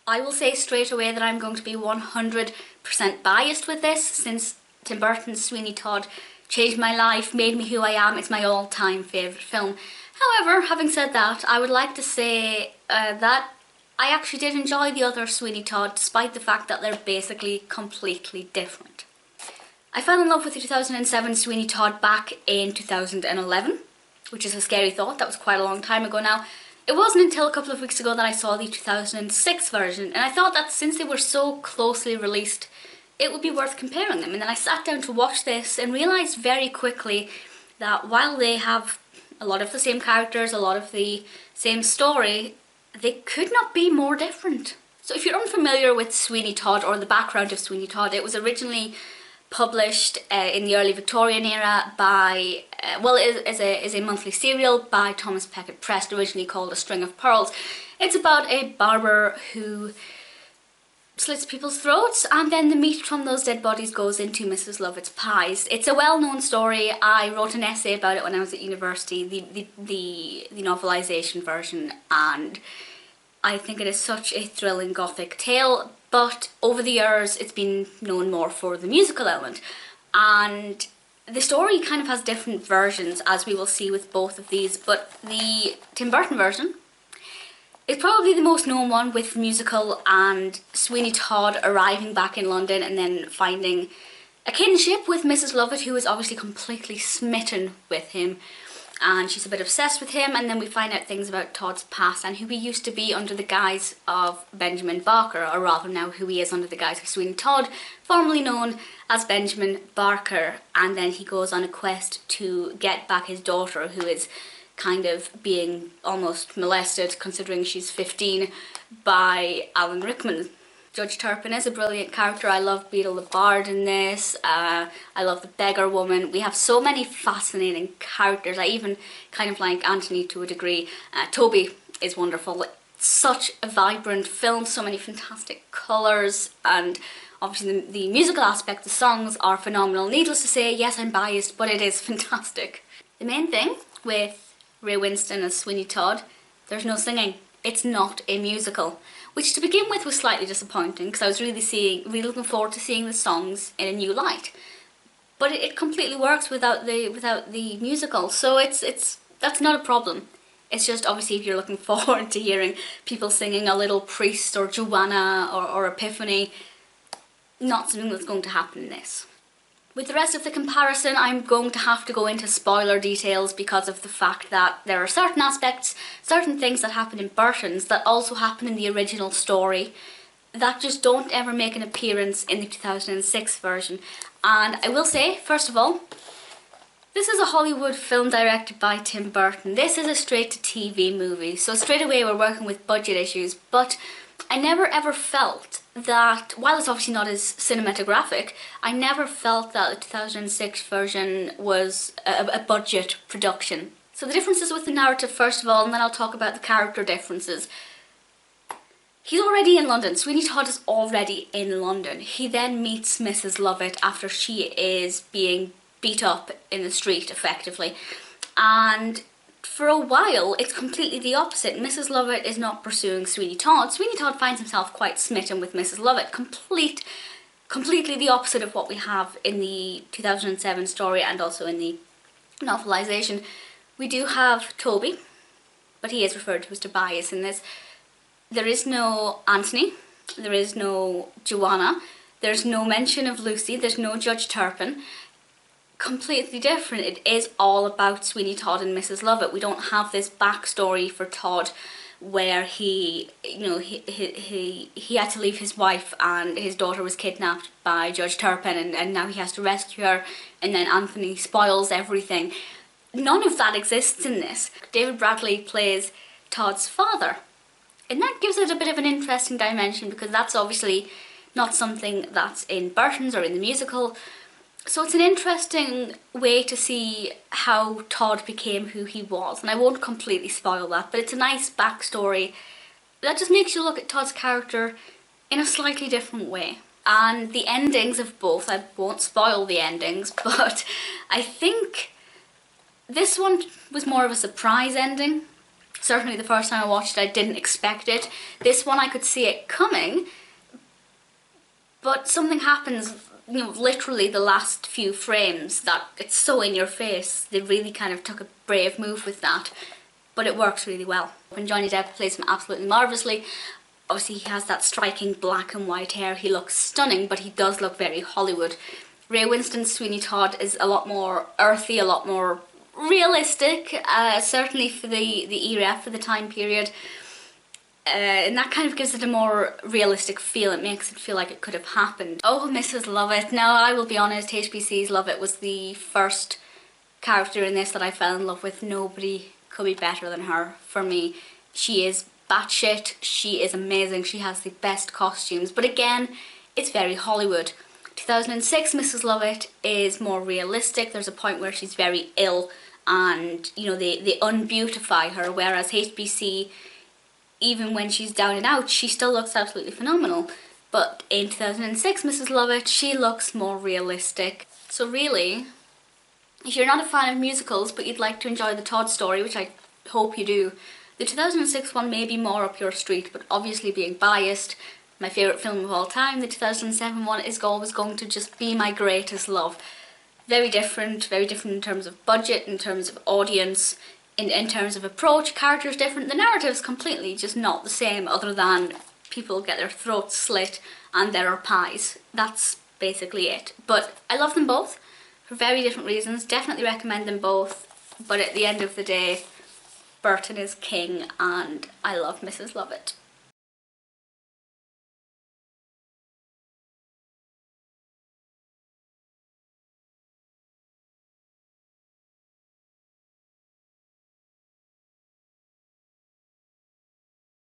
I will say straight away that I'm going to be 100% biased with this, since Tim Burton's Sweeney Todd changed my life, made me who I am. It's my all-time favourite film. However, having said that, I would like to say that I actually did enjoy the other Sweeney Todd, despite the fact that they're basically completely different. I fell in love with the 2007 Sweeney Todd back in 2011, which is a scary thought. That was quite a long time ago now. It wasn't until a couple of weeks ago that I saw the 2006 version, and I thought that since they were so closely released, it would be worth comparing them. And then I sat down to watch this and realised very quickly that while they have a lot of the same characters, a lot of the same story, they could not be more different. So if you're unfamiliar with Sweeney Todd or the background of Sweeney Todd, it was originally published in the early Victorian era by, as a monthly serial by Thomas Becket Press, originally called A String of Pearls. It's about a barber who slits people's throats, and then the meat from those dead bodies goes into Mrs. Lovett's pies. It's a well-known story. I wrote an essay about it when I was at university, the novelisation version, and I think it is such a thrilling gothic tale, but over the years it's been known more for the musical element, and the story kind of has different versions, as we will see with both of these, but the Tim Burton version is probably the most known one, with musical and Sweeney Todd arriving back in London and then finding a kinship with Mrs. Lovett, who is obviously completely smitten with him, and she's a bit obsessed with him, and then we find out things about Todd's past and who he used to be under the guise of Benjamin Barker, or rather now who he is under the guise of Sweeney Todd, formerly known as Benjamin Barker, and then he goes on a quest to get back his daughter, who is kind of being almost molested, considering she's 15, by Alan Rickman. Judge Turpin is a brilliant character. I love Beadle the Bard in this. I love the Beggar woman. We have so many fascinating characters. I even kind of like Anthony to a degree. Toby is wonderful. Such a vibrant film, so many fantastic colours, and obviously the musical aspect, the songs are phenomenal. Needless to say, yes, I'm biased, but it is fantastic. The main thing with Ray Winston as Sweeney Todd, there's no singing. It's not a musical, which to begin with was slightly disappointing, because I was really looking forward to seeing the songs in a new light. But it completely works without the musical, so that's not a problem. It's just obviously if you're looking forward to hearing people singing A Little Priest or Johanna or Epiphany, not something that's going to happen in this. With the rest of the comparison, I'm going to have to go into spoiler details because of the fact that there are certain aspects, certain things that happen in Burton's that also happen in the original story that just don't ever make an appearance in the 2006 version. And I will say, first of all, this is a Hollywood film directed by Tim Burton. This is a straight-to-TV movie, so straight away we're working with budget issues, but I never ever felt that, while it's obviously not as cinematographic, I never felt that the 2006 version was a budget production. So the differences with the narrative first of all, and then I'll talk about the character differences. He's already in London. Sweeney Todd is already in London. He then meets Mrs. Lovett after she is being beat up in the street, effectively. And for a while, it's completely the opposite. Mrs. Lovett is not pursuing Sweeney Todd. Sweeney Todd finds himself quite smitten with Mrs. Lovett. Completely the opposite of what we have in the 2007 story and also in the novelisation. We do have Toby, but he is referred to as Tobias in this. There is no Anthony. There is no Johanna. There's no mention of Lucy. There's no Judge Turpin. Completely different. It is all about Sweeney Todd and Mrs. Lovett. We don't have this backstory for Todd where he had to leave his wife and his daughter was kidnapped by Judge Turpin and now he has to rescue her, and then Anthony spoils everything. None of that exists in this. David Bradley plays Todd's father, and that gives it a bit of an interesting dimension because that's obviously not something that's in Burton's or in the musical. So it's an interesting way to see how Todd became who he was, and I won't completely spoil that, but it's a nice backstory that just makes you look at Todd's character in a slightly different way. And the endings of both, I won't spoil the endings, but I think this one was more of a surprise ending. Certainly the first time I watched it, I didn't expect it. This one I could see it coming, but something happens, you know, literally the last few frames that it's so in your face. They really kind of took a brave move with that, but it works really well. When Johnny Depp plays him absolutely marvellously. Obviously he has that striking black and white hair. He looks stunning, but he does look very Hollywood. Ray Winston's Sweeney Todd is a lot more earthy, a lot more realistic, certainly for the era, for the time period. And that kind of gives it a more realistic feel. It makes it feel like it could have happened. Oh, Mrs. Lovett. Now, I will be honest, HBC's Lovett was the first character in this that I fell in love with. Nobody could be better than her for me. She is batshit, she is amazing, she has the best costumes, but again, it's very Hollywood. 2006 Mrs. Lovett is more realistic. There's a point where she's very ill and, you know, they unbeautify her, whereas HBC, even when she's down and out, she still looks absolutely phenomenal. But in 2006 Mrs. Lovett, she looks more realistic. So really, if you're not a fan of musicals but you'd like to enjoy the Todd story, which I hope you do, the 2006 one may be more up your street, but obviously being biased, my favourite film of all time, the 2007 one is always going to just be my greatest love. Very different in terms of budget, in terms of audience, in terms of approach. Characters different, the narrative's completely just not the same, other than people get their throats slit and there are pies. That's basically it. But I love them both for very different reasons. Definitely recommend them both, but at the end of the day, Burton is king and I love Mrs. Lovett.